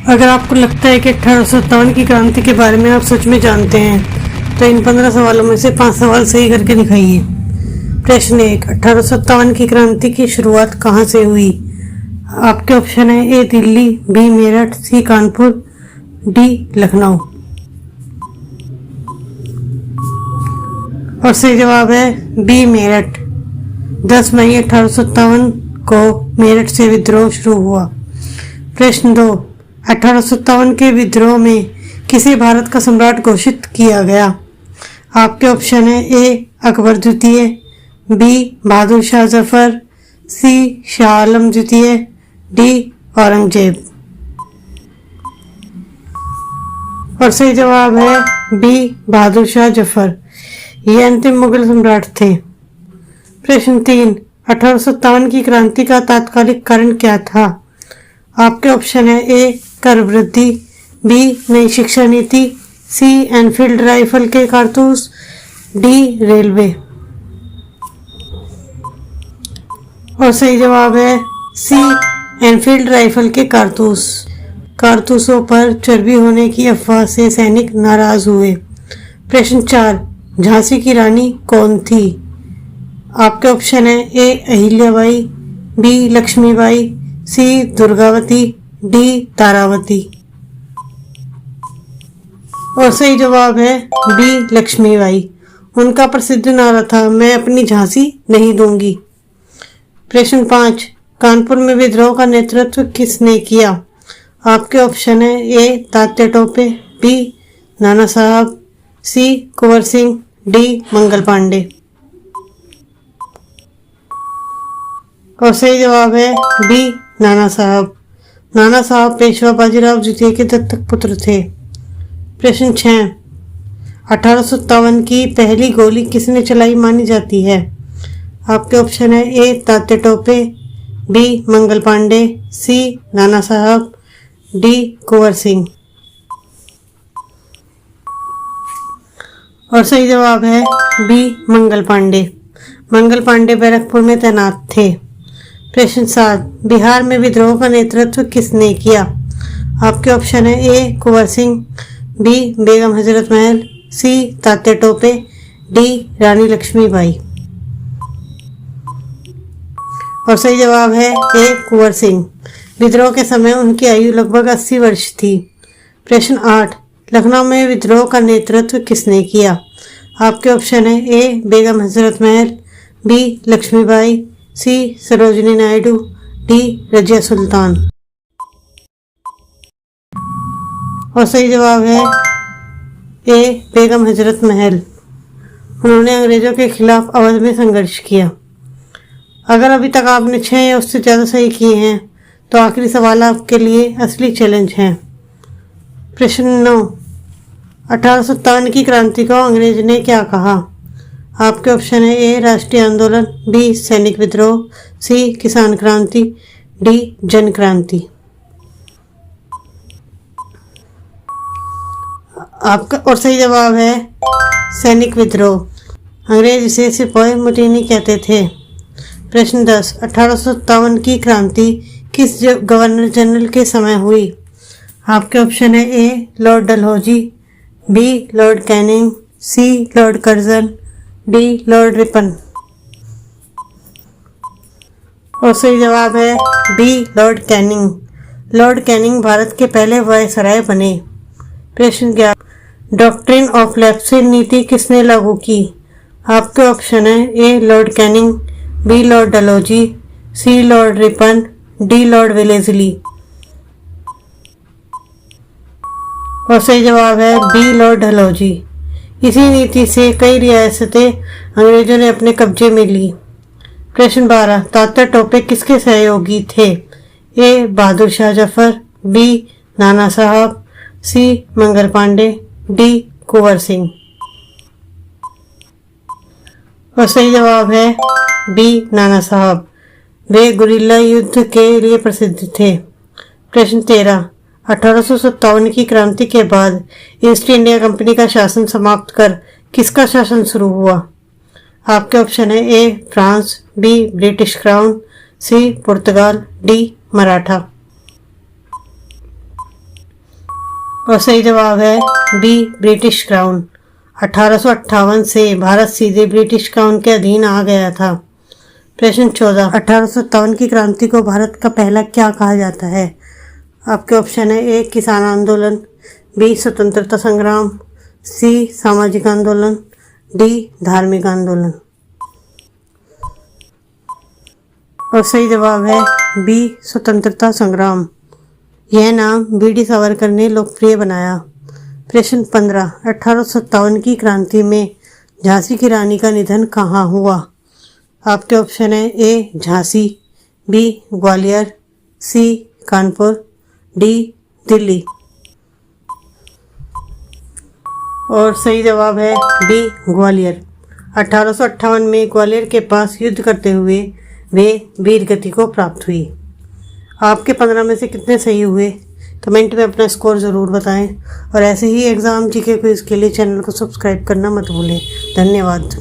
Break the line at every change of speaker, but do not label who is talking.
अगर आपको लगता है कि 1857 की क्रांति के बारे में आप सच में जानते हैं तो इन 15 सवालों में से 5 सवाल सही करके दिखाइए। प्रश्न 1, 1857 की क्रांति की शुरुआत कहाँ से हुई? आपके ऑप्शन है ए दिल्ली, बी मेरठ, सी कानपुर, डी लखनऊ। और सही जवाब है बी मेरठ। 10 मई 1857 को मेरठ से विद्रोह शुरू हुआ। प्रश्न 2, 1857 के विद्रोह में किसे भारत का सम्राट घोषित किया गया? आपके ऑप्शन है ए अकबर द्वितीय, बी बहादुर शाह जफर, सी शाह आलम द्वितीय, डी औरंगजेब। और सही जवाब है बी बहादुर शाह जफर। ये अंतिम मुगल सम्राट थे। प्रश्न 3, 1857 की क्रांति का तात्कालिक कारण क्या था? आपके ऑप्शन है ए कर वृद्धि, बी नई शिक्षा नीति, सी एनफील्ड राइफल के कारतूस, डी रेलवे। और सही जवाब है सी एनफील्ड राइफल के कारतूस। कारतूसों पर चर्बी होने की अफवाह से सैनिक नाराज हुए। प्रश्न 4, झांसी की रानी कौन थी? आपके ऑप्शन है ए अहिल्याबाई, बी लक्ष्मीबाई, सी दुर्गावती, डी तारावती। और सही जवाब है बी लक्ष्मीबाई। उनका प्रसिद्ध नारा था, मैं अपनी झांसी नहीं दूंगी। प्रश्न 5, कानपुर में विद्रोह का नेतृत्व किसने किया? आपके ऑप्शन है ए तात्या टोपे, बी नाना साहब, सी कुंवर सिंह, डी मंगल पांडे। और सही जवाब है बी नाना साहब। नाना साहब पेशवा बाजीराव द्वितीय के दत्तक पुत्र थे। प्रश्न 6, 1857 की पहली गोली किसने चलाई मानी जाती है? आपके ऑप्शन है ए तात्या टोपे, बी मंगल पांडे, सी नाना साहब, डी कुंवर सिंह। और सही जवाब है बी मंगल पांडे। मंगल पांडे बैरकपुर में तैनात थे। प्रश्न 7, बिहार में विद्रोह का नेतृत्व किसने किया? आपके ऑप्शन है ए कुंवर सिंह, बी बेगम हजरत महल, सी तात्या टोपे, डी रानी लक्ष्मीबाई। और सही जवाब है ए कुंवर सिंह। विद्रोह के समय उनकी आयु लगभग 80 वर्ष थी। प्रश्न 8, लखनऊ में विद्रोह का नेतृत्व किसने किया? आपके ऑप्शन है ए बेगम हजरत महल, बी लक्ष्मीबाई, सी सरोजिनी नायडू, डी रजिया सुल्तान। और सही जवाब है ए बेगम हजरत महल। उन्होंने अंग्रेजों के खिलाफ अवध में संघर्ष किया। अगर अभी तक आपने 6 या उससे ज़्यादा सही किए हैं तो आखिरी सवाल आपके लिए असली चैलेंज है। प्रश्न 9, 1857 की क्रांति को अंग्रेज ने क्या कहा? आपके ऑप्शन है ए राष्ट्रीय आंदोलन, बी सैनिक विद्रोह, सी किसान क्रांति, डी जन क्रांति। आपका और सही जवाब है सैनिक विद्रोह। अंग्रेज इसे सिपाही मुटीनी कहते थे। प्रश्न 10, 1857 की क्रांति किस गवर्नर जनरल के समय हुई? आपके ऑप्शन है A Lord Dalhousie, B Lord Canning, C Lord Curzon, D Lord Ripon. और सही जवाब है B Lord Canning. Lord Canning Bharat के पहले वायसराय बने। प्रश्न 11, डॉक्ट्रिन ऑफ लैप्सिड नीति किसने लागू की? आपके ऑप्शन है A Lord Canning, B Lord Dalhousie, C Lord Ripon, D Lord Wellesley. और सही जवाब है बी लॉर्ड डलहौजी। इसी नीति से कई रियासतें अंग्रेजों ने अपने कब्जे में ली। प्रश्न 12, तात्या टोपे किसके सहयोगी थे? ए बहादुर शाह जफर, बी नाना साहब, सी मंगल पांडे, डी कुंवर सिंह। और सही जवाब है बी नाना साहब। वे गुरिल्ला युद्ध के लिए प्रसिद्ध थे। प्रश्न 13, 1857 की क्रांति के बाद ईस्ट इंडिया कंपनी का शासन समाप्त कर किसका शासन शुरू हुआ? आपके ऑप्शन है A France, B British crown, C पुर्तगाल, डी मराठा। और सही जवाब है बी ब्रिटिश क्राउन। 1858 से भारत सीधे ब्रिटिश क्राउन के अधीन आ गया था। प्रश्न 14, 1857 की क्रांति को भारत का पहला क्या कहा जाता है? आपके ऑप्शन है ए किसान आंदोलन, बी स्वतंत्रता संग्राम, सी सामाजिक आंदोलन, डी धार्मिक आंदोलन। और सही जवाब है बी स्वतंत्रता संग्राम। यह नाम बी.डी. सावरकर ने लोकप्रिय बनाया। प्रश्न 15, 1857 की क्रांति में झांसी की रानी का निधन कहाँ हुआ? आपके ऑप्शन है ए झांसी, बी ग्वालियर, सी कानपुर, डी दिल्ली। और सही जवाब है बी ग्वालियर। 1858 में ग्वालियर के पास युद्ध करते हुए वे वीर गति को प्राप्त हुई। आपके 15 में से कितने सही हुए? कमेंट में अपना स्कोर ज़रूर बताएं और ऐसे ही एग्ज़ाम जीके क्विज़ के लिए चैनल को सब्सक्राइब करना मत भूलें। धन्यवाद।